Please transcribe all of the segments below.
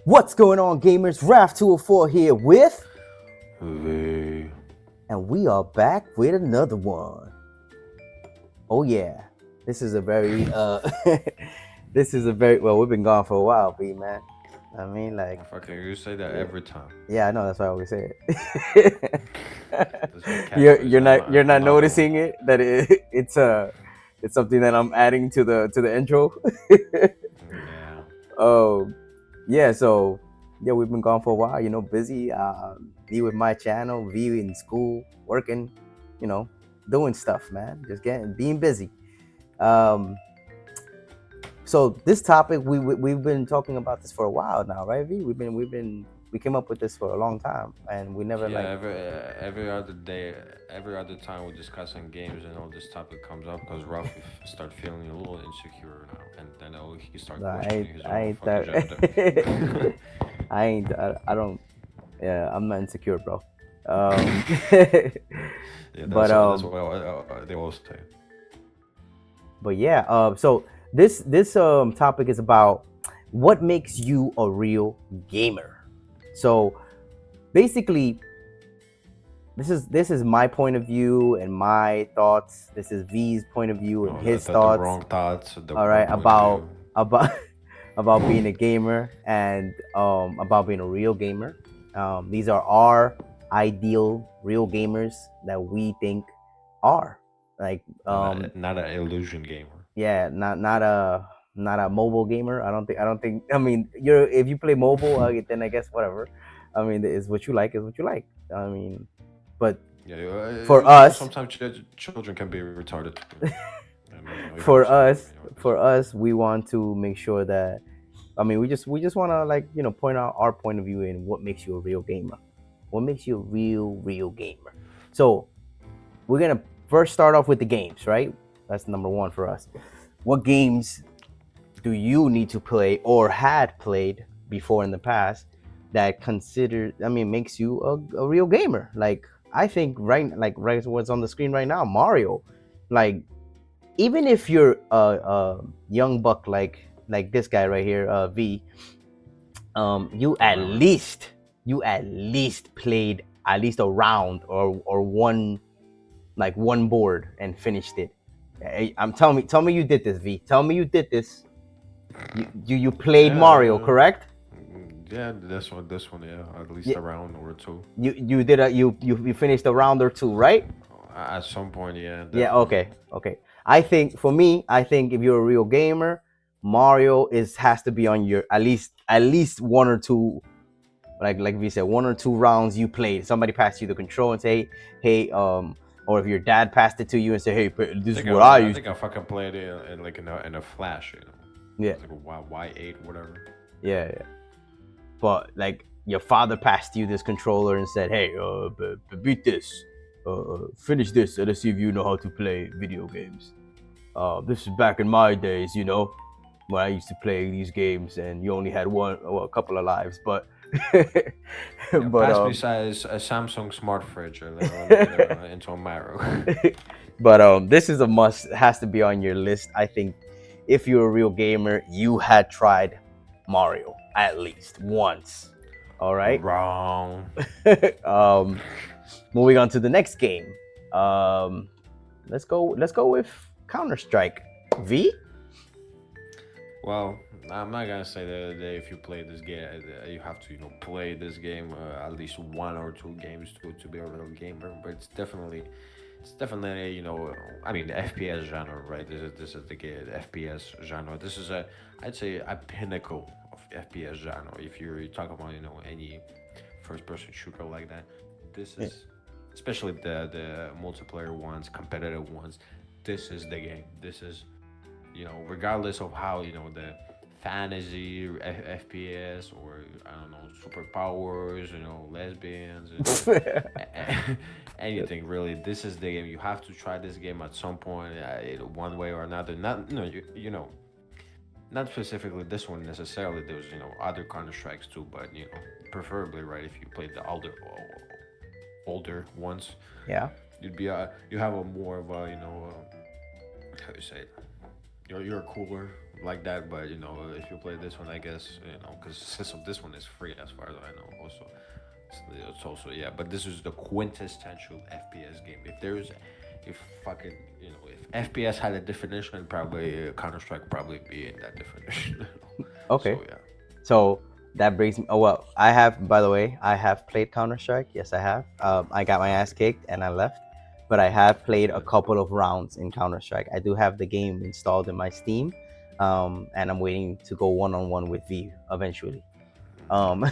What's going on, gamers? Raf204 here with, V. and we are back with another one. Oh yeah, this is a very this is a very well. We've been gone for a while, B man. I mean, like, Fucking, you say that yeah, every time. yeah, I know. That's why I always say it. That's your you're catchphrase. you're I'm not not the one. noticing it that it's something that I'm adding to the intro. Yeah. Oh, yeah. So yeah, we've been gone for a while. Busy. Me with my channel, V in school, working. You know, doing stuff, man. Just being busy. Um, so this topic we've been talking about this for a while now, right? V, we came up with this for a long time, and we never Yeah, like. every other day, every other time we're discussing games and all this topic comes up because Ralph start feeling a little insecure now, and then he start questioning his I own ain't fucking that. gender. I don't. Yeah, I'm not insecure, bro. Um, Yeah, but that's what they all say. But yeah, so this topic is about what makes you a real gamer. So basically, this is my point of view and my thoughts. This is V's point of view and No, his the thoughts. wrong thoughts, the All wrong right, point of view. about about being a gamer and about being a real gamer. These are our ideal real gamers that we think are like Not an illusion gamer. yeah, not a mobile gamer. I don't think. I mean, you're if you play mobile, then I guess whatever. I mean, is what you like is what you like. I mean, but Yeah, for us, sometimes children can be retarded too. I mean, you have to for say it. us, for us, we want to make sure that. I mean, we just want to like point out our point of view in what makes you a real gamer. What makes you a real gamer? So we're gonna first start off with the games, right? That's number one for us. What games do you need to play or had played before in the past that makes you a real gamer? Like I think right what's on the screen right now, Mario. Like even if you're a young buck like this guy right here, V, Whatever. you at least played at least a round or one, like one board and finished it. I'm tell me you did this, V. Tell me you did this. You played Mario, Yeah, correct? yeah. This one, yeah. At least You a round or two. you did a you finished a round or two, right? At some point, yeah, Yeah. definitely. Okay. I think for me, I think if you're a real gamer, Mario is has to be on your at least one or two, like we said, one or two rounds you played. Somebody passed you the control and say, hey, or if your dad passed it to you and say, hey, this is what I I used. think I fucking played it in like in a flash. Yeah, It's like a Y8 whatever. yeah. But like your father passed you this controller and said, "Hey, beat this, finish this, and let's see if you know how to play video games." This is back in my days, when I used to play these games, and you only had a couple of lives, but Yeah, but pass me size a Samsung smart fridge. Let me get into a Mario. this is a must. It has to be on your list. I think if you're a real gamer, you had tried Mario at least once. All right. Wrong. um, moving on to the next game. Um, let's go with Counter Strike. V. Well, I'm not gonna say that if you play this game, you have to play this game at least one or two games to be a real gamer. But it's definitely I mean the FPS genre, right? This is the FPS genre. This is I'd say a pinnacle of FPS genre. If you talk about any first person shooter like that, this Yeah. is especially the multiplayer ones, competitive ones. This is the game. This is regardless of how the fantasy FPS or I don't know superpowers, lesbians, anything really. This is the game. You have to try this game at some point, one way or another. Not no, not specifically this one necessarily. There's other Counter Strikes too, but preferably right if you play the older ones, Yeah. you have a more of a how you say it, you're cooler, like that. But if you play this one, I guess because since this one is free as far as I know, also it's also yeah. But this is the quintessential FPS game. If fucking if FPS had a definition, probably Counter Strike probably be in that definition. Okay. So yeah. So that brings me. Oh well, I have. By the way, I have played Counter Strike. Yes, I have. I got my ass kicked and I left, but I have played a couple of rounds in Counter Strike. I do have the game installed in my Steam, and I'm waiting to go one on one with V eventually. Um,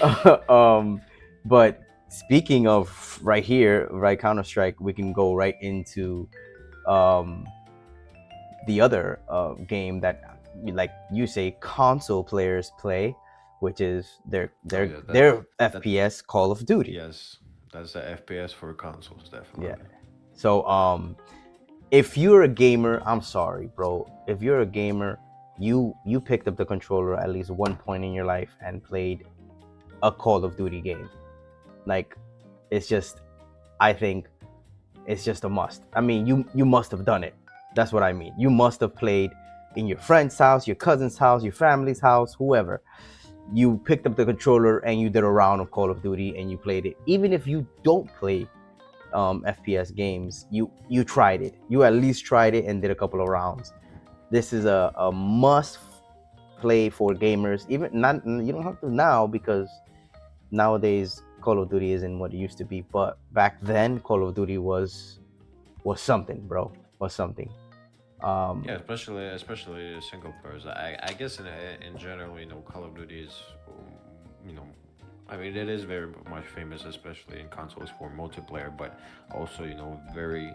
Oh, yeah. but speaking of right here, right Counter Strike, we can go right into um, the other game that, like you say, console players play, which is their Oh their yeah. their That FPS Call of Duty. yes, that's the FPS for consoles, Yeah. definitely. So if you're a gamer, I'm sorry, bro. If you're a gamer, you picked up the controller at least one point in your life and played a Call of Duty game. Like, it's just, I think it's just a must. I mean, you must have done it. That's what I mean. You must have played in your friend's house, your cousin's house, your family's house, whoever. You picked up the controller and you did a round of Call of Duty and you played it. Even if you don't play FPS games, you tried it. You at least tried it and did a couple of rounds. This is a must play for gamers. Even not, you don't have to now, because nowadays Call of Duty isn't what it used to be. But back then, Call of Duty was something, bro. Was something. Yeah, Um, especially single players. I guess in general, Call of Duty is, you know, I mean, it is very much famous, especially in consoles for multiplayer, but also very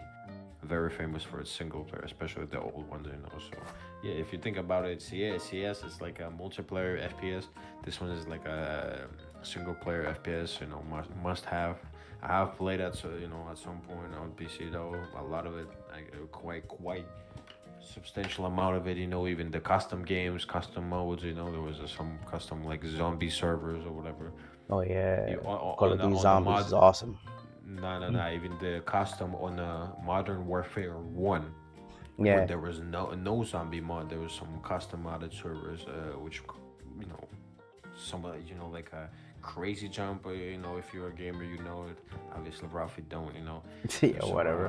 famous for its single player, especially the old ones. So yeah, if you think about it, CS is like a multiplayer FPS. This one is like a single player FPS. Must have. I have played that, so at some point on PC though. A lot of it, like quite substantial amount of it. Even the custom games, custom modes. There was some custom like zombie servers or whatever. oh yeah, You, Call of Duty on the Zombies is mod, awesome. no. Even the custom on the Modern Warfare One, when Yeah, there was no zombie mod, there was some custom modded servers, which you know, somebody like a crazy jump. If you're a gamer, you know it. Obviously, Ralphie don't. yeah, There's some whatever.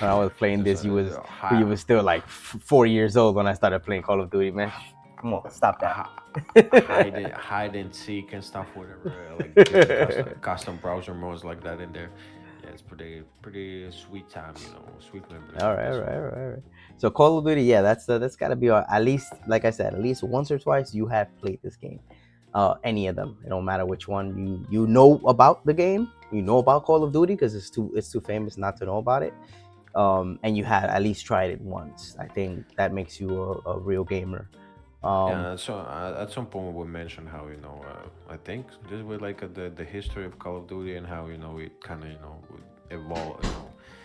When I was playing there's this, you high, was still like 4 years old when I started playing Call of Duty, man. Come on, stop that. hide and seek and stuff, whatever. Like different custom browser modes like that in there. Yeah, it's pretty sweet time. Sweet memories All with right, all this right, one. all right, all right. So Call of Duty, yeah, that's got to be at least, like I said, at least once or twice you have played this game. Any of them, it don't matter which one. You know about the game, you know about Call of Duty because it's too famous not to know about it. And you had at least tried it once. I think that makes you a real gamer. Um, Yeah, so at some point we mentioned how I think this was like the history of Call of Duty and how it kind of would evolve,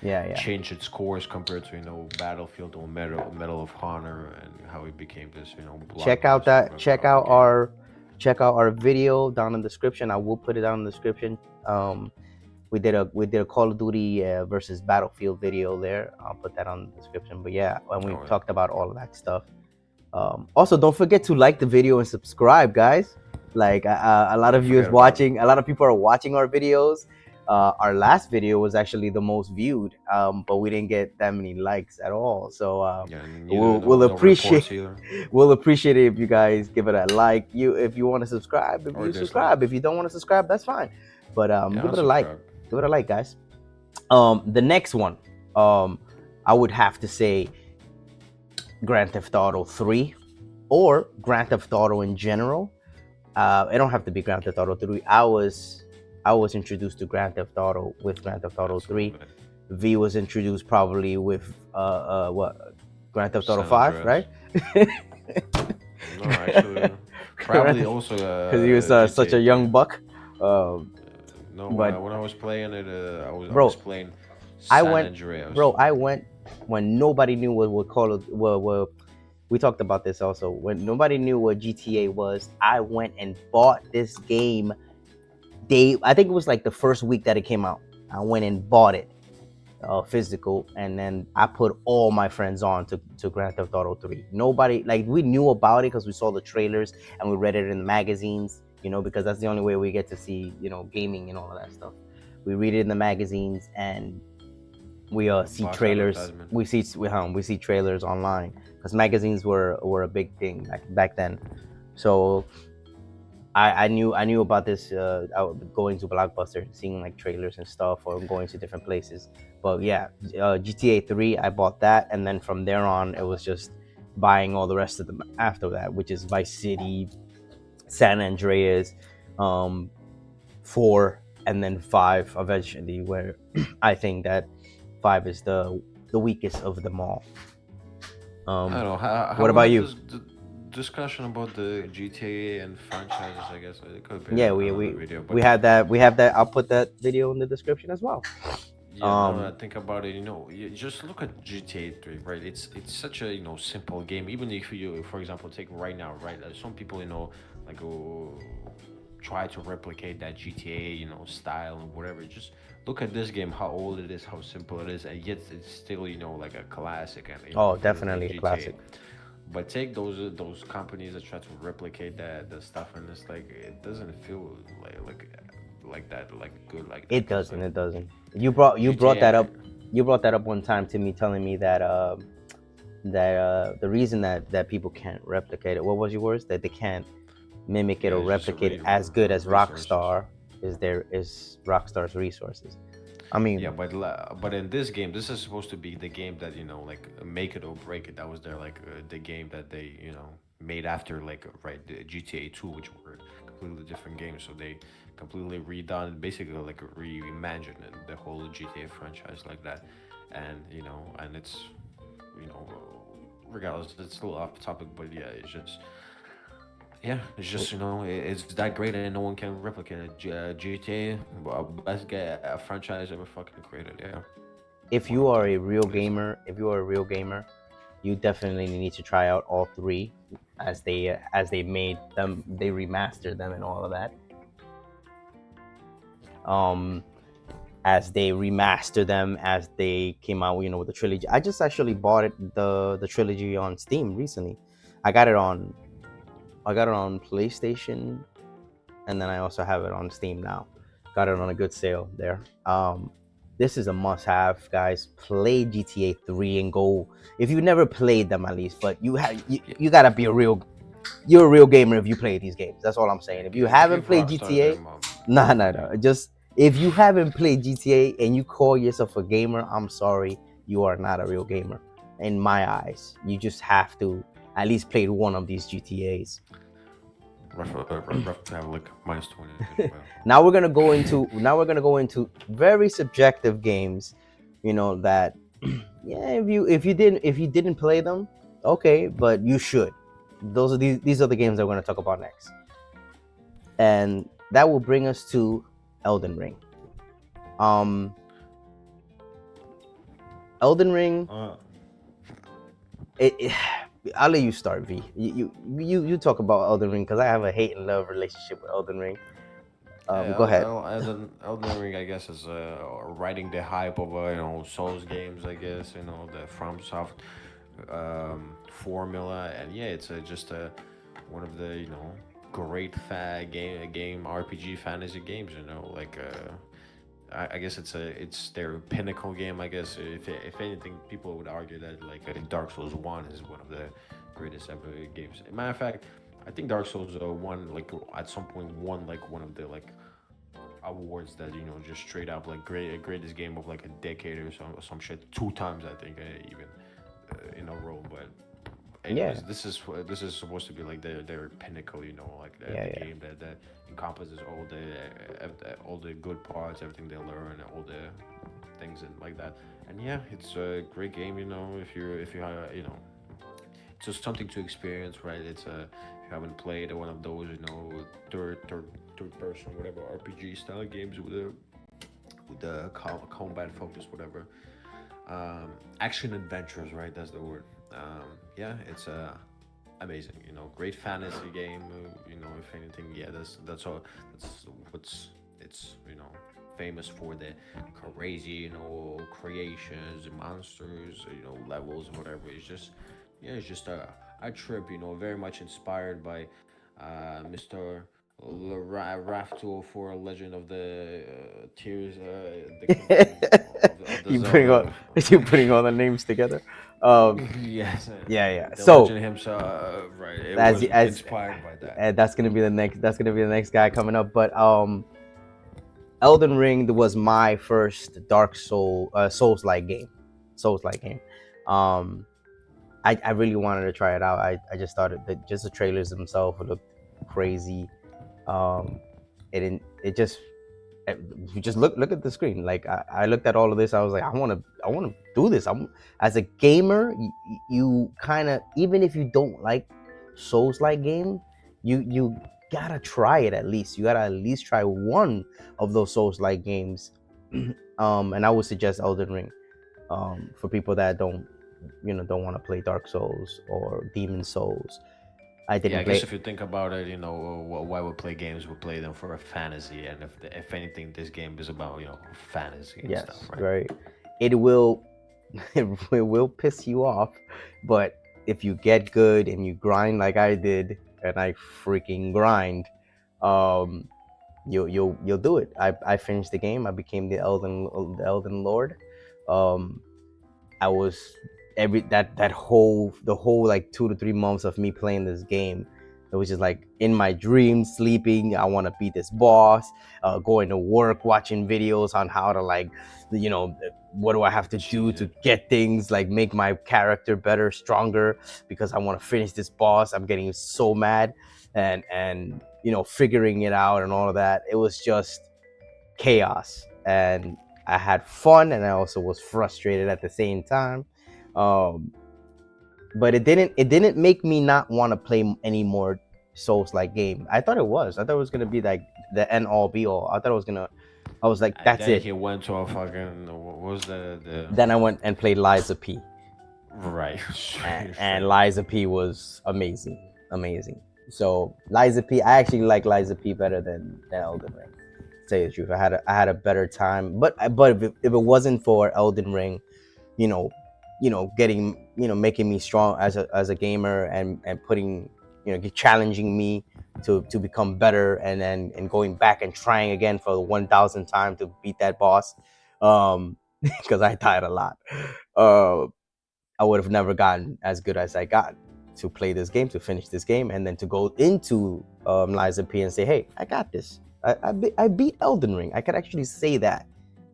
yeah, yeah. change its course compared to Battlefield or Medal of Honor, and how it became this check out blockbuster that check of a out game. our check out our video down in the description. I will put it down in the description. We did a Call of Duty versus Battlefield video there. I'll put that on the description. But yeah, and we Oh yeah, talked about all of that stuff. Also, don't forget to like the video and subscribe, guys. Like a lot don't of you is forget about it. watching. A lot of people are watching our videos. Our last video was actually the most viewed, but we didn't get that many likes at all. So Yeah, and neither we'll no appreciate reports either. we'll appreciate it if you guys give it a like. If you want to subscribe, if Or you subscribe. dislikes. If you don't want to subscribe, that's fine. But Yeah, give it a like. unsubscribe. Give it a like, guys. The next one, I would have to say Grand Theft Auto 3 or Grand Theft Auto in general. It don't have to be Grand Theft Auto 3. I was introduced to Grand Theft Auto with Grand Theft Auto 3. Absolutely. V was introduced probably with what, Grand Theft Auto San 5, Andreas. right? No, actually, probably also Because he was such GTA a 3. young buck. Um, No, but when I was playing it, I was bro, playing I San went, Andreas. I went when nobody knew what Call of what we talked about this also. When nobody knew what GTA was, I went and bought this game. I think it was like the first week that it came out. I went and bought it. physical, and then I put all my friends on to Grand Theft Auto 3. Nobody, like, we knew about it because we saw the trailers and we read it in the magazines, because that's the only way we get to see, gaming and all of that stuff. We read it in the magazines, and we see Boss trailers. advertisement. We see trailers online because magazines were a big thing back then. So I knew about this. Going to Blockbuster, seeing like trailers and stuff, or going to different places. But yeah, GTA 3, I bought that, and then from there on, it was just buying all the rest of them after that, which is Vice City, San Andreas, 4, and then 5 eventually. Where I think that 5 is the weakest of them all. I don't know. What How we about had you? this discussion about the GTA and franchises. I guess it could be Yeah, we another we video, we but have that. We have that. I'll put that video in the description as well. yeah, now that Um, I think about it, you just look at GTA 3, right? It's such a simple game. Even if you, for example, take right now, right? Some people like try to replicate that GTA style and whatever. Just look at this game, how old it is, how simple it is, and yet it's still like a classic, and oh, it feels like definitely a GTA. classic. But take those companies that try to replicate the stuff, and it's like it doesn't feel like that, like good like that, It because doesn't. It doesn't. You brought that GTA. up. You brought that up one time to me, telling me that the reason that people can't replicate it. What was your words? That they can't mimic it Yeah, or it's just a replicate it as good as resources. Rockstar is Rockstar's resources. I Yeah, mean, but in this game, this is supposed to be the game that like make it or break it. That was their the game that they made after right the GTA 2, which were completely different games. So they completely redone, basically like reimagined the whole GTA franchise like that, and and it's you know regardless, it's a little off topic, but yeah, it's just it's that great and no one can replicate it. GTA, best franchise ever fucking created. Yeah, if one you of are them a real at least. gamer, you definitely need to try out all three, as they made them, they remastered them and all of that. Um, as they remaster them, as they came out, with the trilogy. I just actually bought the trilogy on Steam recently. I got it on PlayStation, and then I also have it on Steam now. Got it on a good sale there. This is a must-have, guys. Play GTA 3 and go. If you never played them, at least, but Yeah, you gotta be a real. You're a real gamer if you play these games. That's all I'm saying. If you haven't give played Rockstar GTA, them nah, nah, money. nah. Just if you haven't played GTA and you call yourself a gamer, I'm sorry, you are not a real gamer. In my eyes, you just have to at least play one of these GTA's. Rough Traffic -20 as well. Now we're gonna go into very subjective games, that yeah, if you didn't play them, okay, but you should. These are the games that we're gonna talk about next, and that will bring us to Elden Ring. Um, Elden Ring. Uh, It, I'll let you start, V. You talk about Elden Ring because I have a hate and love relationship with Elden Ring. yeah, Go ahead. Elden Ring, I guess, is riding the hype of Souls games. I guess the FromSoft formula, and yeah, it's just one of the great game RPG fantasy games. I guess it's their pinnacle game. I guess if anything, people would argue that Dark Souls 1 is one of the greatest ever games. Matter of fact, I think Dark Souls 1 at some point won one of the awards that just straight up greatest game of a decade or some shit 2 times, I think, even in a row. But Yeah, anyways, this is supposed to be their pinnacle, yeah, the yeah, game that encompasses all the good parts, everything they learn, all the things and like that. And yeah, it's a great game. If you it's just something to experience, right? It's a if you haven't played one of those, third person, whatever RPG style games with the combat focus, whatever. Action adventures, right? That's the word. Yeah, it's amazing. Great fantasy game. If anything, yeah, that's all. That's what's it's famous for the crazy creations, monsters, levels, whatever. It's just it's just a trip. Very much inspired by Mr. Rafto for Legend of the Tears, the Kingdom of the you putting all Zelda. you putting all the names together. Um, Yes, yeah, yeah. the So legend himself. Right, it as was as inspired by that. that's gonna be the next. That's gonna be the next guy coming up. But Elden Ring was my first Dark Souls like game. Souls like game. Um, I really wanted to try it out. I just thought that just the trailers themselves looked crazy. Um, it just you just look at the screen. Like I looked at all of this. I was like, I want to do this. I'm as a gamer. You kind of, even if you don't like Souls like game, you gotta try it at least. You gotta at least try one of those Souls like games. And I would suggest Elden Ring. For people that don't want to play Dark Souls or Demon Souls. I Yeah, didn't I guess play. if you think about it, why we play games, we play them for a fantasy, and if anything, this game is about fantasy and stuff, Yes, right? right. It will it will piss you off, but if you get good and you grind like I did, and I freaking grind, um, you'll do it. I finished the game. I became the Elden Lord. Um, I was every that whole the whole like 2 to 3 months of me playing this game. It was just like in my dreams, sleeping. I want to beat this boss. Going to work, watching videos on how to what do I have to do to Cheated. get things like make my character better, stronger, because I want to finish this boss. I'm getting so mad, and figuring it out and all of that. It was just chaos, and I had fun, and I also was frustrated at the same time. um but it didn't make me not want to play any more Souls like game. I thought it was gonna be like the end all be all. I was like, And that's then it. he went to a fucking what was the Then I went and played Liza P, right and straight. Liza P was amazing. So Liza P, I actually like Liza P better than Elden Ring. To tell you the truth, I had a better time. But if it wasn't for Elden Ring, you know, getting, making me strong as a gamer, and putting, challenging me to become better, and then and going back and trying again for the 1,000th time to beat that boss, because I died a lot. Uh, I would have never gotten as good as I got to play this game, to finish this game, and then to go into Liza P and say, "Hey, I got this. I beat Elden Ring." I could actually say that.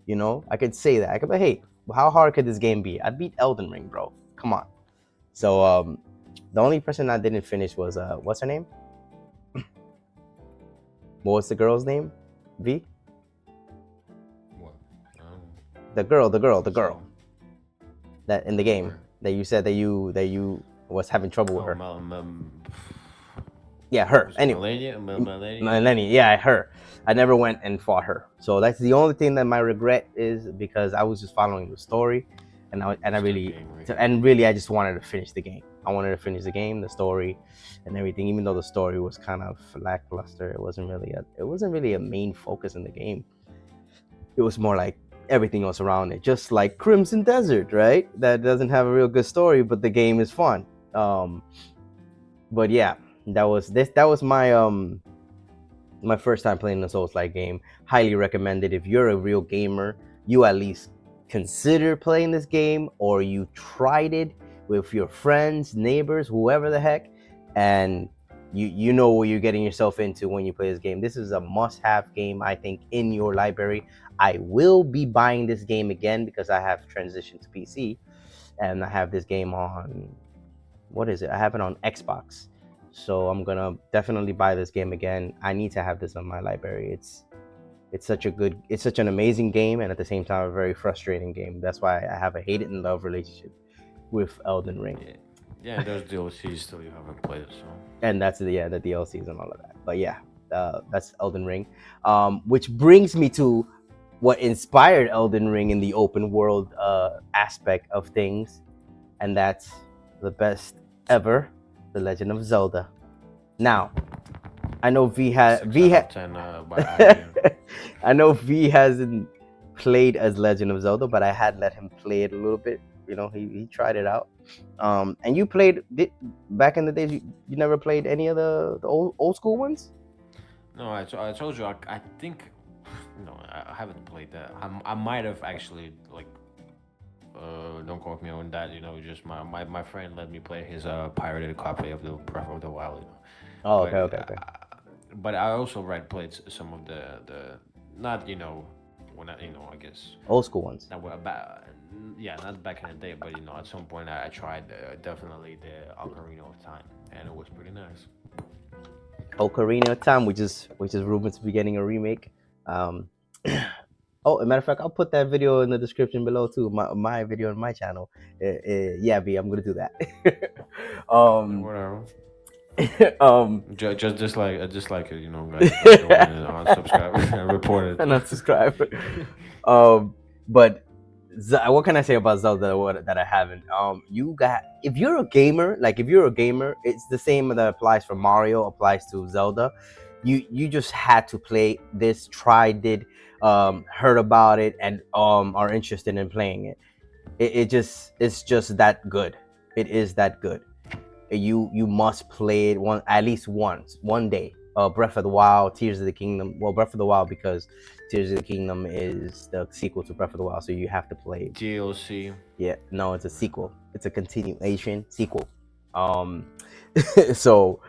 I could say that. I could be, "Hey, how hard could this game be? I beat Elden Ring, bro. Come on." So the only person I didn't finish was what's her name? What was the girl's name? V. What? The girl So that in the game where? that you said that you was having trouble with Oh, her. Yeah, her. was it Anyway, Melania? Melania? Lenny, yeah, her. I never went and fought her, so that's the only thing that my regret is, because I was just following the story, and I Still really, game, right? and really, I just wanted to finish the game. I wanted to finish the game, the story, and everything. Even though the story was kind of lackluster, it wasn't really a main focus in the game. It was more like everything else around it, just like Crimson Desert, right? That doesn't have a real good story, but the game is fun. But yeah, that was my first time playing a Souls like game. Highly recommended. If you're a real gamer, you at least consider playing this game, or you tried it with your friends, neighbors, whoever the heck, and you know what you're getting yourself into when you play this game. This is a must-have game, I think, in your library. I will be buying this game again because I have transitioned to PC, and I have this game on, what is it? I have it on Xbox. So I'm gonna definitely buy this game again. I need to have this on my library. It's such an amazing game, and at the same time a very frustrating game. That's why I have a hate it and love relationship with Elden Ring. Yeah, yeah. There's DLCs still you haven't played, so And that's the DLCs and all of that. But yeah, that's Elden Ring. Which brings me to what inspired Elden Ring in the open world aspect of things, and that's the best ever, The Legend of Zelda. Now, I know Six out of 10 by IGN. I know V hasn't played as Legend of Zelda, but I had let him play it a little bit. You know, he tried it out. And you played back in the days. You never played any of the old school ones. No, I told you, I think, no, I haven't played that. I might have actually, like, don't quote me on that, just my friend let me play his pirated copy of the Breath of the Wild, Oh, But, okay, okay, okay. but I also, right, played some of the, not, when I guess, Old school ones. not about, yeah, not back in the day, but, at some point I tried definitely the Ocarina of Time, and it was pretty nice. Ocarina of Time, which is rumored to be getting a remake. Um, oh, as a matter of fact, I'll put that video in the description below too. My video on my channel. Yeah, B, I'm gonna do that. um, Whatever. um, Just like it, guys. Go in and unsubscribe and report it. and unsubscribe. But what can I say about Zelda that I haven't? You got if you're a gamer, it's the same that applies for Mario applies to Zelda. You just had to play this, tried it, heard about it, and are interested in playing it. It's just that good. It is that good. You must play it at least once, one day. Breath of the Wild, Tears of the Kingdom. Well, Breath of the Wild because Tears of the Kingdom is the sequel to Breath of the Wild, so you have to play it. DLC. Yeah, no, it's a sequel. It's a continuation sequel. Um, so,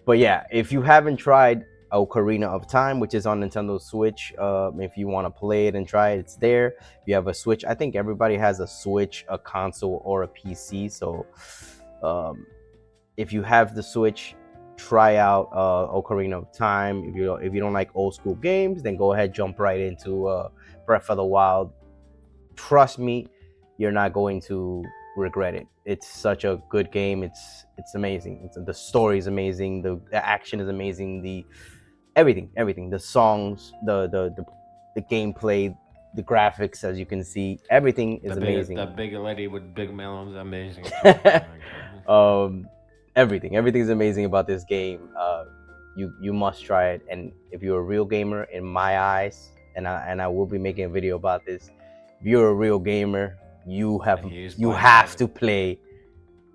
but yeah, if you haven't tried Ocarina of Time, which is on Nintendo Switch, if you want to play it and try it, it's there. If you have a Switch, I think everybody has a Switch, a console, or a PC. So, if you have the Switch, try out Ocarina of Time. If you don't like old school games, then go ahead, jump right into Breath of the Wild. Trust me, you're not going to regret it. It's such a good game. It's amazing. The story is amazing. The action is amazing. The everything. The songs, the gameplay, the graphics, as you can see, everything is amazing. That big lady with big melons, amazing. Everything's amazing about this game. You must try it, and if you're a real gamer, in my eyes, and I will be making a video about this. If you're a real gamer, you have to play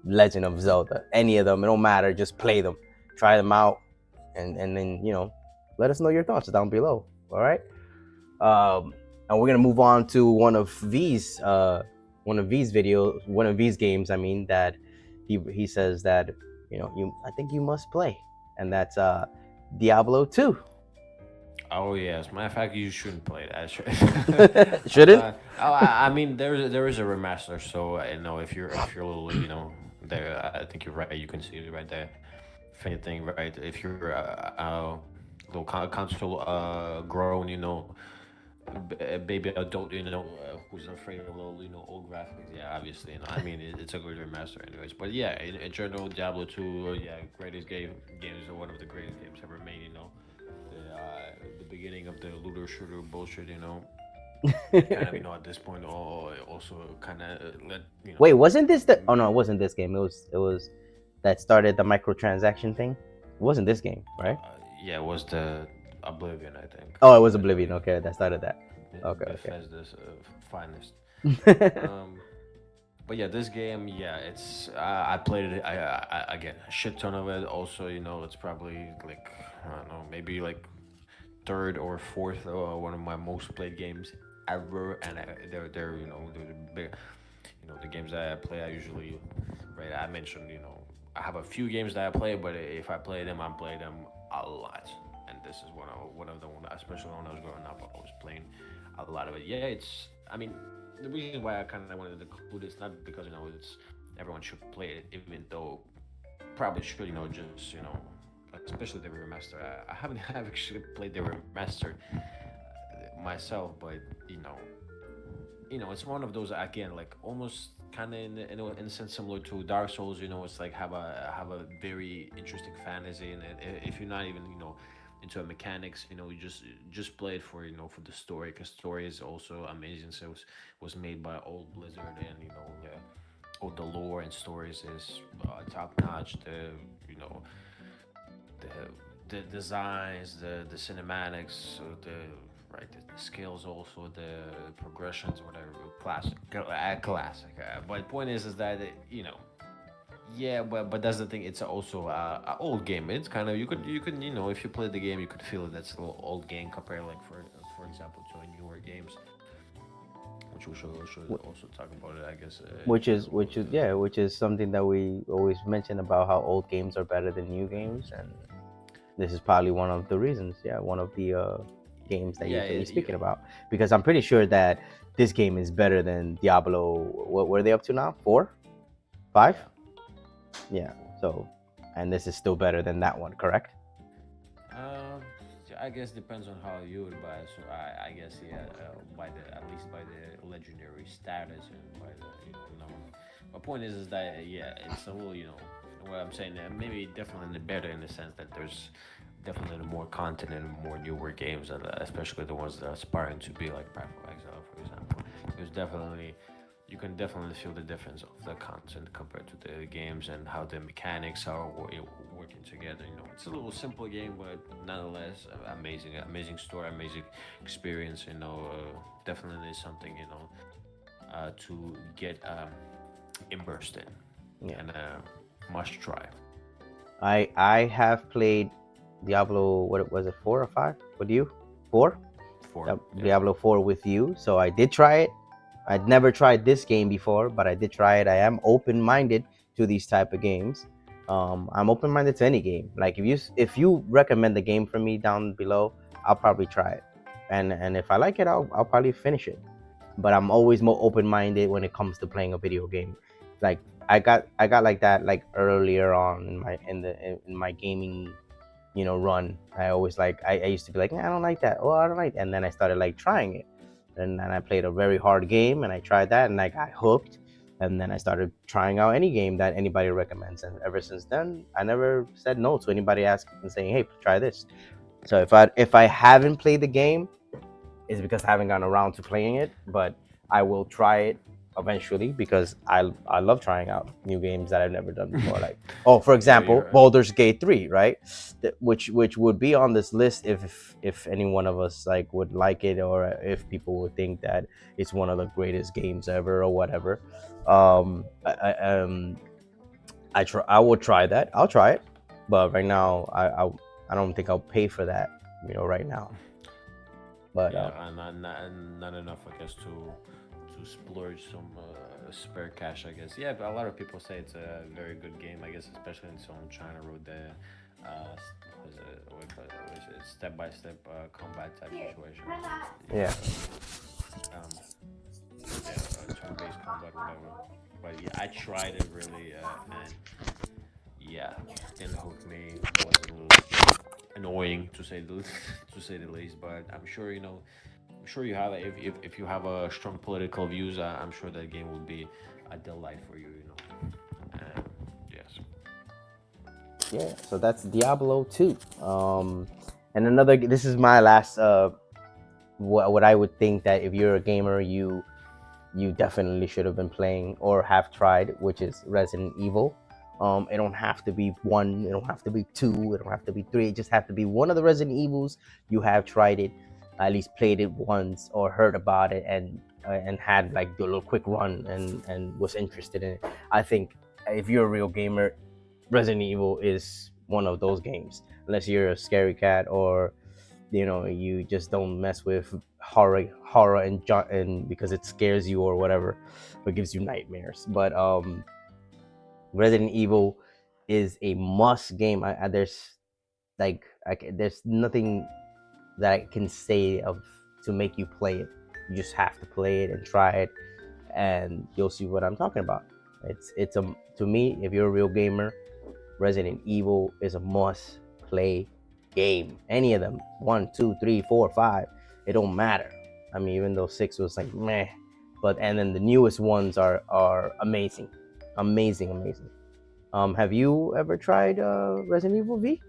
Legend of Zelda. Any of them, it don't matter. Just play them, try them out, and then let us know your thoughts down below. All right. And we're gonna move on to one of these games. I mean that he says that I think you must play, and that's Diablo 2. Oh yes, matter of fact, you shouldn't play that. Shouldn't? I mean, there is a remaster, so if you're a little, there, I think you're right. You can see it right there. If anything, right, if you're little console grown, baby adult, who's afraid of little, old graphics. Yeah, obviously, I mean, it's a good remaster, anyways. But yeah, in general, Diablo 2, yeah, greatest games, or one of the greatest games ever made. The beginning of the looter shooter bullshit. Kind of, at this point, also kind of let Wait, wasn't this the? Oh no, it wasn't this game. It was that started the microtransaction thing. It wasn't this game, right? Yeah, it was the Oblivion, I think. Oh, it was Oblivion. Okay, that started that. Okay, Bethesda's finest. But yeah, this game, yeah, it's I played it. Again, a shit ton of it. Also, it's probably like, I don't know, maybe like third or fourth one of my most played games ever. And they're they're the big, the games that I play. I usually, right, I mentioned, I have a few games that I play, but if I play them, I play them a lot. And this is one of the ones, especially when I was growing up, I was playing a lot of it. Yeah, I mean, the reason why I kind of wanted to include this, not because it's everyone should play it, even though probably should, just especially the remaster. I haven't have actually played the remaster myself, but it's one of those, again, like almost kind of in a sense similar to Dark Souls. It's like have a very interesting fantasy in it. If you're not even into mechanics, you just play it for for the story, because story is also amazing. So it was made by old Blizzard, and all the lore and stories is top notch. The the designs, the cinematics, the right the skills, also the progressions, whatever. Classic. But point is that yeah, but that's the thing. It's also a old game. It's kind of you could if you play the game, you could feel it. That's a little old game compared, like for example, to a newer games, which we should Wh- also talk about it. I guess in general. which is something that we always mention about how old games are better than new games, and this is probably one of the reasons. Yeah, one of the games that you're Yeah, going to be you, speaking about, because I'm pretty sure that this game is better than Diablo. What were they up to now? 4, 5? yeah. Yeah. So, and this is still better than that one, correct? Um, I guess depends on how you would buy it. So I guess yeah, by the at least by the legendary status and by the number. My point is that yeah, it's a little what I'm saying. Maybe definitely better in the sense that there's definitely more content and more newer games, and especially the ones that are aspiring to be like Breath of Exile, for example. There's definitely you can definitely feel the difference of the content compared to the games and how the mechanics are working together. It's a little simple game, but nonetheless amazing story, amazing experience. Definitely something to get immersed in, Yeah. and must try. I have played Diablo. What was it? 4 or 5? With you? 4. For yeah. Diablo 4 with you. So I did try it. I'd never tried this game before, but I did try it. I am open-minded to these type of games. I'm open-minded to any game. Like if you recommend the game for me down below, I'll probably try it, and if I like it, I'll probably finish it. But I'm always more open-minded when it comes to playing a video game. Like I got like that like earlier on in my gaming run. I always I used to be like, I don't like that. Oh, I don't like that. And then I started like trying it, and then I played a very hard game and I tried that and I got hooked. And then I started trying out any game that anybody recommends, and ever since then I never said no to anybody asking and saying, hey, try this. So if I haven't played the game, it's because I haven't gotten around to playing it, but I will try it eventually because I love trying out new games that I've never done before. Like, oh, for Yeah, example, Baldur's Gate 3, right? Which would be on this list if any one of us like would like it, or if people would think that it's one of the greatest games ever or whatever. I will try that. I'll try it, but right now I don't think I'll pay for that. Right now, but yeah, and not enough, I guess, to splurge some spare cash, I guess. Yeah, but a lot of people say it's a very good game, I guess, especially in some China Road, the what is it, step by step combat type situation. yeah. Turn-based combat, whatever. But yeah, I tried it really, and yeah, didn't hook me. It was a little annoying to say the to say the least. But I'm sure you have if you have a strong political views, I'm sure that game will be a delight for you. Yes. Yeah, so that's Diablo 2. And another, this is my last, what I would think that if you're a gamer, you definitely should have been playing or have tried, which is Resident Evil. It don't have to be 1, it don't have to be 2, it don't have to be 3. It just have to be one of the Resident Evils. You have tried it, at least played it once or heard about it, and had like the little quick run and was interested in it. I think if you're a real gamer, Resident Evil is one of those games. Unless you're a scary cat, or you just don't mess with horror and because it scares you or whatever, or gives you nightmares. But Resident Evil is a must game. There's there's nothing that I can say of to make you play it. You just have to play it and try it, and you'll see what I'm talking about. It's a To me, if you're a real gamer, Resident Evil is a must play game. Any of them, 1, 2, 3, 4, 5, it don't matter. I mean, even though 6 was like meh, but and then the newest ones are amazing, amazing. Have you ever tried Resident Evil V?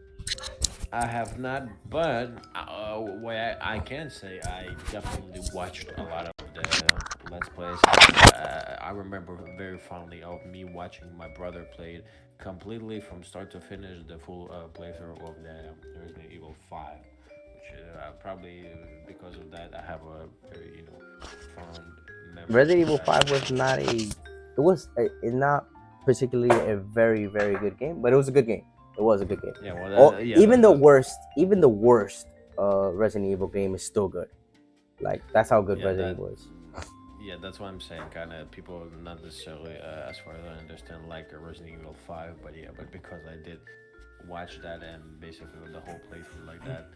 I have not, but what I can say, I definitely watched a lot of the Let's Plays. I remember very fondly of me watching my brother play it completely from start to finish, the full playthrough of the Resident Evil 5, which probably because of that I have a very fond memories Resident of Evil that. 5 was not a. It was not particularly a very very good game, but it was a good game. It was a good game. Yeah, well, Or yeah, even the worst, Resident Evil game is still good. Like that's how good yeah, Resident Evil is. yeah, that's what I'm saying. Kind of people not necessarily, as far as I understand, like a Resident Evil 5, but yeah, but because I did watch that and basically the whole playthrough like that,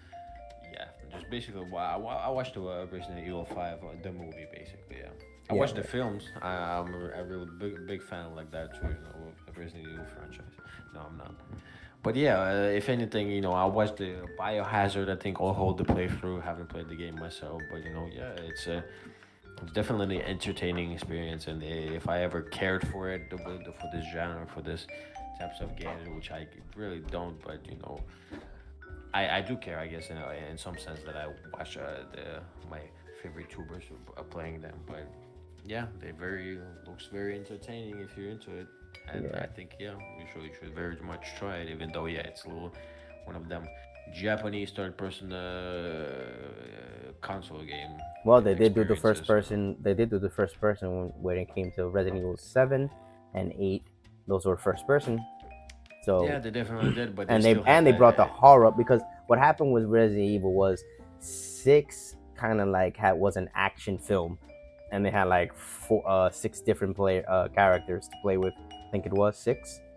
yeah, just basically I watched the Resident Evil 5, the movie basically. Yeah, I Yeah, watched the yeah. films. I'm a really big fan like that too. Of the Resident Evil franchise. No, I'm not. But yeah, if anything, I watched the Biohazard. I think I'll hold the playthrough. Haven't played the game myself, but yeah, it's definitely an entertaining experience. And if I ever cared for it, for this genre, for this types of games, which I really don't, but I do care, I guess, in some sense that I watch my favorite tubers playing them. But yeah, they very looks very entertaining if you're into it, and Yeah. I think yeah, you should very much try it. Even though yeah, it's a little one of them Japanese third person console game Well, they did do the first experiences. person. They did do the first person when it came to Resident Evil 7 and 8. Those were first person. Yeah, So they definitely did, but they and still had they that. brought the horror up because what happened with Resident Evil was 6 kind of like had was an action film, and they had like 6 different player characters to play with. I think it was 6, Yeah,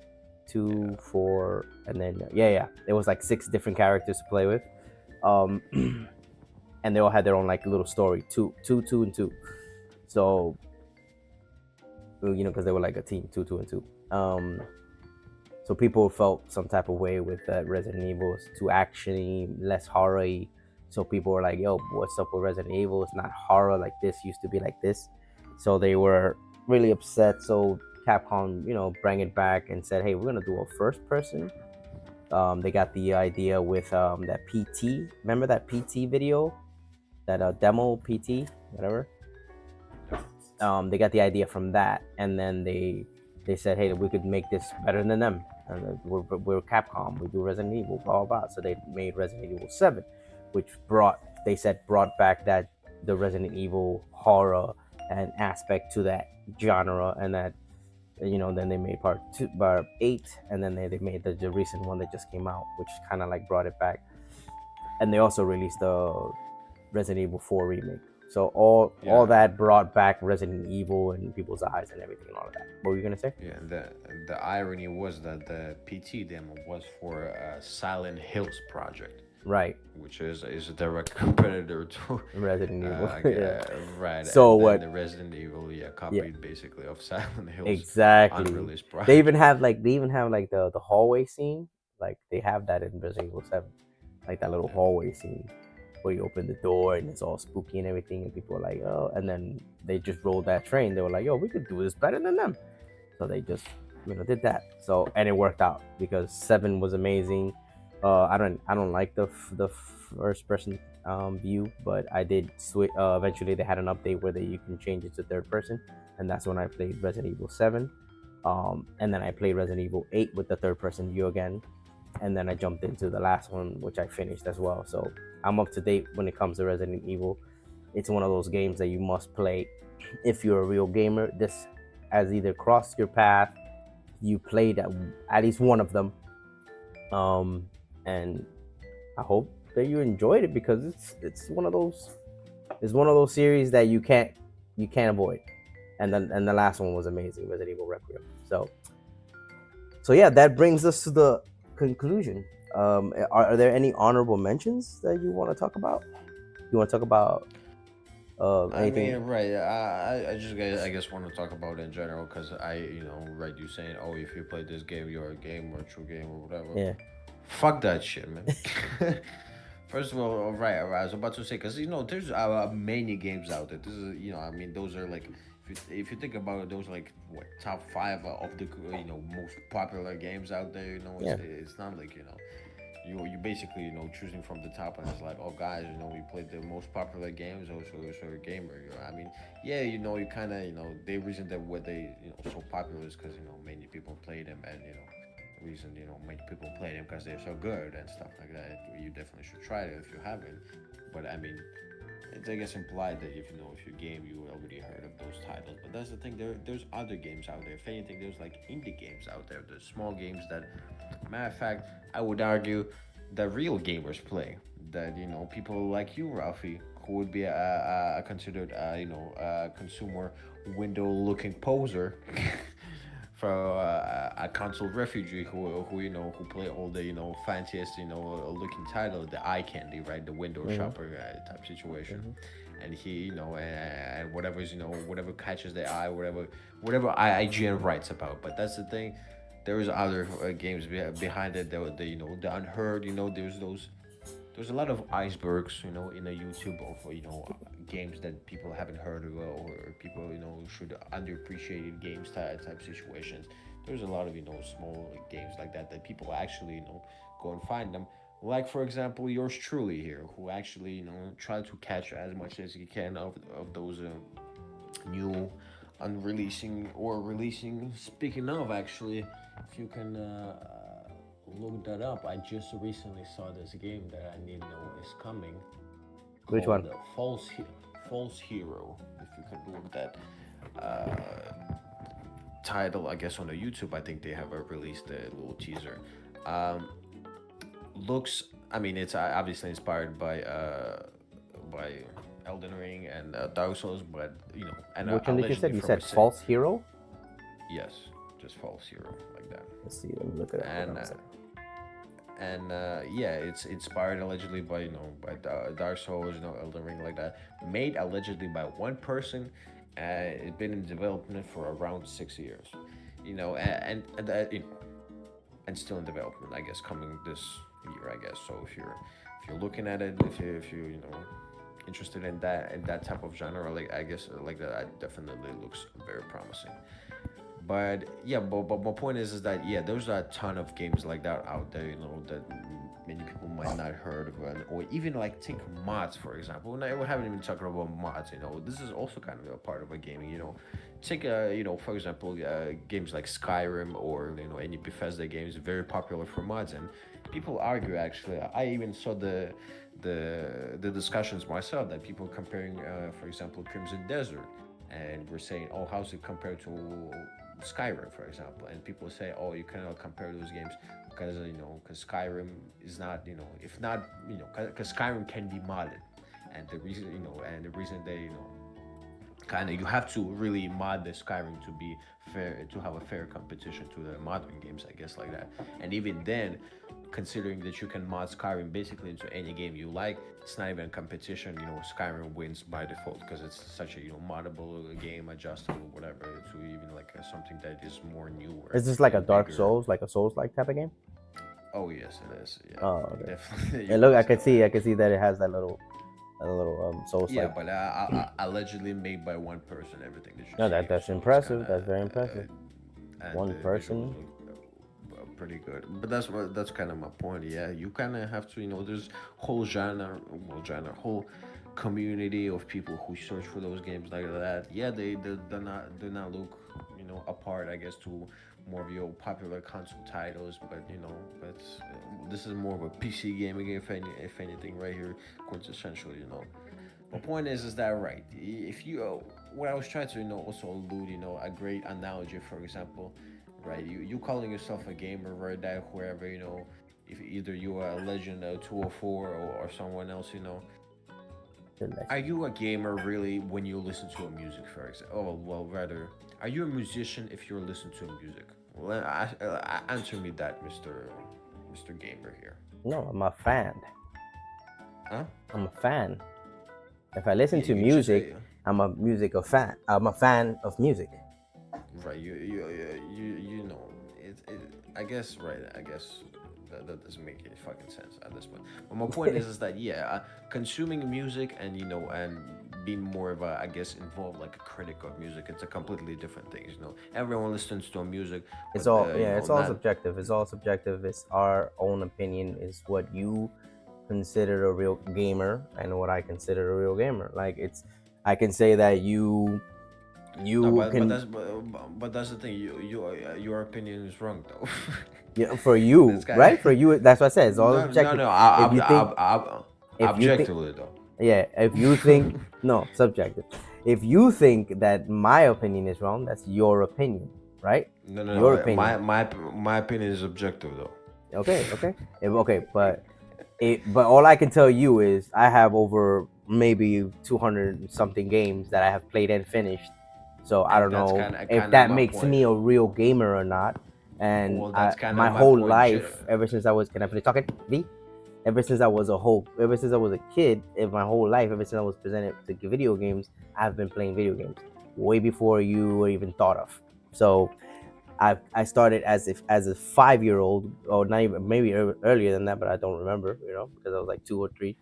2, 4, and then yeah, it was like 6 different characters to play with. Um, and they all had their own like little story, two, and two. So because they were like a team, two, and two. So people felt some type of way with that Resident Evil. It's too actiony, less horror. So people were like, "Yo, what's up with Resident Evil? It's not horror like this. Used to be like this." So they were really upset. So Capcom, bring it back and said, "Hey, we're gonna do a first person." They got the idea with that PT. Remember that PT video, that demo PT, whatever. yeah, They got the idea from that, and then they said, "Hey, we could make this better than them." And we're Capcom. We do Resident Evil, blah blah blah. So they made Resident Evil 7, which brought back that the Resident Evil horror and aspect to that genre, and that then they made part 8, and then they made the recent one that just came out, which kind of like brought it back. And they also released the Resident Evil 4 remake. So all yeah. that brought back Resident Evil in people's eyes and everything and all of that. What were you gonna say? Yeah, and the irony was that the PT demo was for a Silent Hills project, Right, which is a direct competitor to, Resident Evil. Yeah. right, So and then what? the Resident Evil, yeah, Yeah, copied basically of Silent Hills exactly. unreleased They even have like the hallway scene. Like they have that in Resident Evil 7, like that little Yeah, hallway scene where you open the door and it's all spooky and everything, and people are like, "Oh," and then they just rolled that train. They were like, "Yo, we could do this better than them." So they just did that. So and it worked out because 7 was amazing. I don't like the first person view, but I did switch. Eventually, they had an update where you can change it to third person, and that's when I played Resident Evil 7. And then I played Resident Evil 8 with the third person view again, and then I jumped into the last one, which I finished as well. So I'm up to date when it comes to Resident Evil. It's one of those games that you must play if you're a real gamer. This has either crossed your path, you played at least one of them, and I hope that you enjoyed it because it's one of those series that you can't avoid. And the last one was amazing, Resident Evil Requiem. So yeah, that brings us to the conclusion. Are there any honorable mentions that you want to talk about? You want to talk about I mean, anything? right. I guess want to talk about it in general because right, you saying, oh, if you play this game, you're a gamer, a true gamer, or whatever. Yeah, Fuck that shit, man. First of all, all right, I was about to say because there's many games out there. This is I mean those are like if you think about it, those are like what top 5 of the most popular games out there. yeah, It's not like you basically choosing from the top, and it's like, oh guys, we played the most popular games, also so a gamer. I mean, yeah, you kind of the reason that what they so popular is because many people play them, and the reason many people play them because they're so good and stuff like that. You definitely should try it if you haven't. But I mean, it's I guess implied that if you game, you already heard of those titles. But that's the thing. There's other games out there. If anything, there's like indie games out there. There's small games that, matter of fact, I would argue that real gamers play. That people like you, Ralphie, who would be a considered a consumer window looking poser. For a console refugee who who play all the fanciest looking title, the eye candy, right, the window Mm-hmm. shopper type situation. Mm-hmm. And he and whatever's whatever catches the eye, whatever IGN writes about. But that's the thing, there is other games behind it, the the unheard, there's a lot of icebergs, in a YouTube of games that people haven't heard of, or people should underappreciated games type situations. There's a lot of small games like that people actually go and find them. Like for example, yours truly here, who actually try to catch as much as he can of those new unreleasing or releasing. Speaking of, actually, if you can look that up, I just recently saw this game that I need to know is coming, Which one? called False Hero. If you can look that title, I guess on the YouTube, I think they have released a little teaser. Um, Looks, I mean, it's obviously inspired by Elden Ring and Dark Souls, but and Which one did you allegedly said? You from a said False Hero? yes, just False Hero like that. Let's see. Let me look it up. Hold And on a second. yeah, it's inspired allegedly by Dark Souls, Elden Ring like that. Made allegedly by one person. It's been in development for around 6 years, and that and still in development. I guess coming this year. I guess so. If you're looking at it, if you interested in that type of genre, like I guess like that, it definitely looks very promising. But yeah, but my point is that yeah, there's a ton of games like that out there, that many people might not heard of, or even like take mods for example. We haven't even talked about mods. This is also kind of a part of a gaming. Take for example, games like Skyrim or any Bethesda games, very popular for mods, and people argue. Actually, I even saw the discussions myself that people comparing, for example, Crimson Desert, and we're saying, oh, how's it compared to Skyrim, for example? And people say, oh, you cannot compare those games because because Skyrim is not, if not, because Skyrim can be modded, and the reason, and the reason they, kind of you have to really mod the Skyrim to be fair, to have a fair competition to the modern games, I guess, like that. And even then, considering that you can mod Skyrim basically into any game you like, it's not even a competition. Skyrim wins by default because it's such a moddable game, adjustable, whatever, to even like something that is more newer Is this like a and Dark bigger. Souls, like a Souls-like type of game? Oh yes, it is. Yeah, Oh, okay. definitely. You And look, can I say could see, that. I could see that it has that little Yeah, Souls-like. but allegedly made by one person. Everything that you No, see, that's so it's impressive. kind That's of very impressive. and One the visuals person. look pretty good. But that's kind of my point. Yeah, you kind of have to, there's whole whole community of people who search for those games like that. Yeah, they do not look apart, I guess, to more of your popular console titles, but but this is more of a PC gaming, if anything, right here, quintessential. My point is that right? If you what I was trying to also allude, a great analogy, for example, right? You calling yourself a gamer, right? That wherever if either you are a legend, 204, or someone else, are you a gamer really when you listen to a music, for example? Oh, well, rather, are you a musician if you're listening to music? Well, answer me that, Mister Gamer here. No, I'm a fan. Huh? I'm a fan. If I listen Yeah, to you can just music, say I'm a musical fan. I'm a fan of music. right. You know it. I guess right. I guess that doesn't make any fucking sense at this point. But my point is that yeah, consuming music and and being more of a, I guess, involved like a critic of music. It's a completely different thing. You know, everyone listens to music, It's but all, you yeah, know, it's all not. subjective. It's all subjective. It's our own opinion. Is what you consider a real gamer and what I consider a real gamer. Like it's, I can say that No, you can, but that's the thing. Your opinion is wrong though. you know, for This you, guy. right? For you, that's what I said. It's all No, no, objective. no. If you think, if you think, Objectively though. yeah, if you think, no, subjective. If you think that my opinion is wrong, that's your opinion, right? No, no, Your no. opinion. My opinion is objective though. Okay, okay, okay, but all I can tell you is I have over maybe 200 something games that I have played and finished. So I And don't that's know if kind of that my makes point. me a real gamer or not. And Well, that's kind of my my whole point. life, ever since I was, can I finish talking? V? Ever since I was a kid, in my whole life, ever since I was presented to video games, I've been playing video games way before you were even thought of. So I started as a 5 year old, or not even, maybe earlier than that, but I don't remember, you know, because I was like 2 or 3,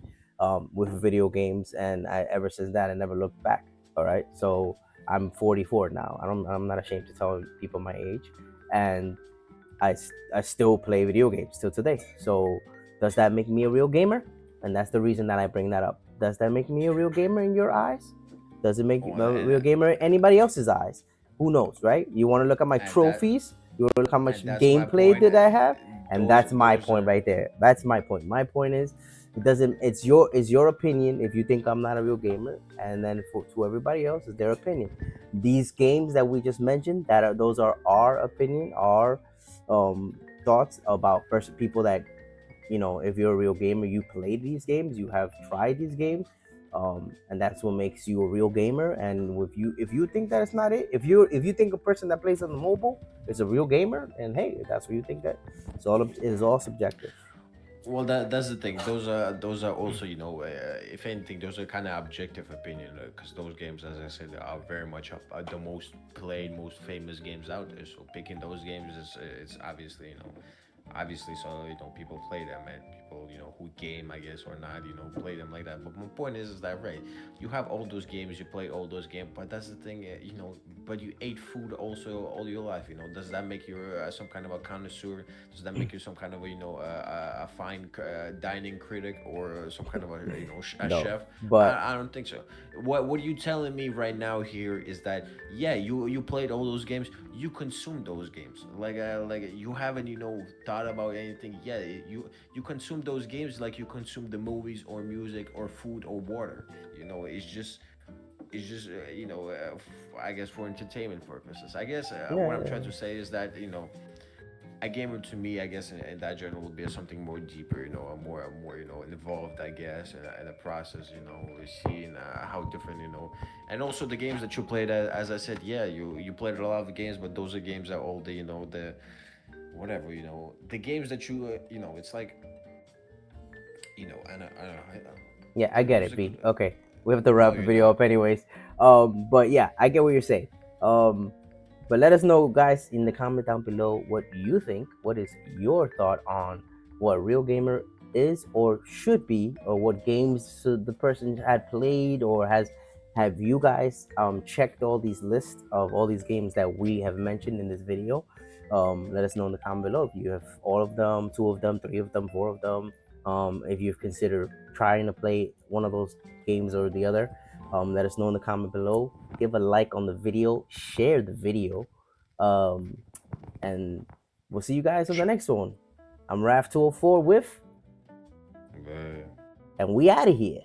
with video games, and ever since that I never looked back. All right, so I'm 44 now. I'm not ashamed to tell people my age, and I still play video games till today. So does that make me a real gamer? And that's the reason that I bring that up. Does that make me a real gamer in your eyes? Does it make me Oh, a real gamer in anybody else's eyes? Who knows, right? You want to look at my and that trophies? You want to look how much and that's my gameplay point. did I have? And Those that's my those point are. right there. That's my point. My point is, it doesn't. It's your opinion if you think I'm not a real gamer, and then to everybody else, it's their opinion. These games that we just mentioned, those are our opinion, our um, thoughts about people that, you know, if you're a real gamer, you played these games, you have tried these games, and that's what makes you a real gamer. And if you think that it's not it, if you think a person that plays on the mobile is a real gamer, and hey, if that's what you think, that it is all subjective. Well, that's the thing. Those are also, you know, if anything, those are kind of objective opinion, because those games, as I said, are very much the most played, most famous games out there. So picking those games is it's obviously, you know, obviously, so you know, people play them, and people, you know, who game, I guess, or not, you know, play them like that. But my point is that, right, you have all those games, you play all those games, but that's the thing, you know, but you ate food also all your life, you know. Does that make you some kind of a connoisseur? Does that make you some kind of a, you know, a fine dining critic, or some kind of a, you know, a No, chef? but I don't think so. What you telling me right now here is that, yeah, you played all those games, you consumed those games, like you haven't, you know, thought about anything. Yeah, you consume those games like you consume the movies or music or food or water. You know, it's just you know, I guess for entertainment purposes. I guess yeah, what I'm yeah, trying to say is that, you know, a gamer to me, I guess, in that genre would be something more deeper, you know, a more, you know, involved, I guess, in the process, you know, seeing how different, you know, and also the games that you played. As I said, yeah, you played a lot of games, but those are games that all the, you know, the whatever, you know, the games that you know, it's like, you know, yeah, I get there's it, a V. good. Okay, we have to No, wrap the you're video not. up anyways. But yeah, I get what you're saying. Um, but let us know, guys, in the comment down below what you think. What is your thought on what real gamer is or should be, or what games the person had played or has. Have you guys checked all these lists of all these games that we have mentioned in this video? Let us know in the comment below if you have all of them, two of them, three of them, four of them. If you've considered trying to play one of those games or the other, let us know in the comment below. Give a like on the video, share the video, um, and we'll see you guys on the next one. I'm Raf204 with, But and we out of here.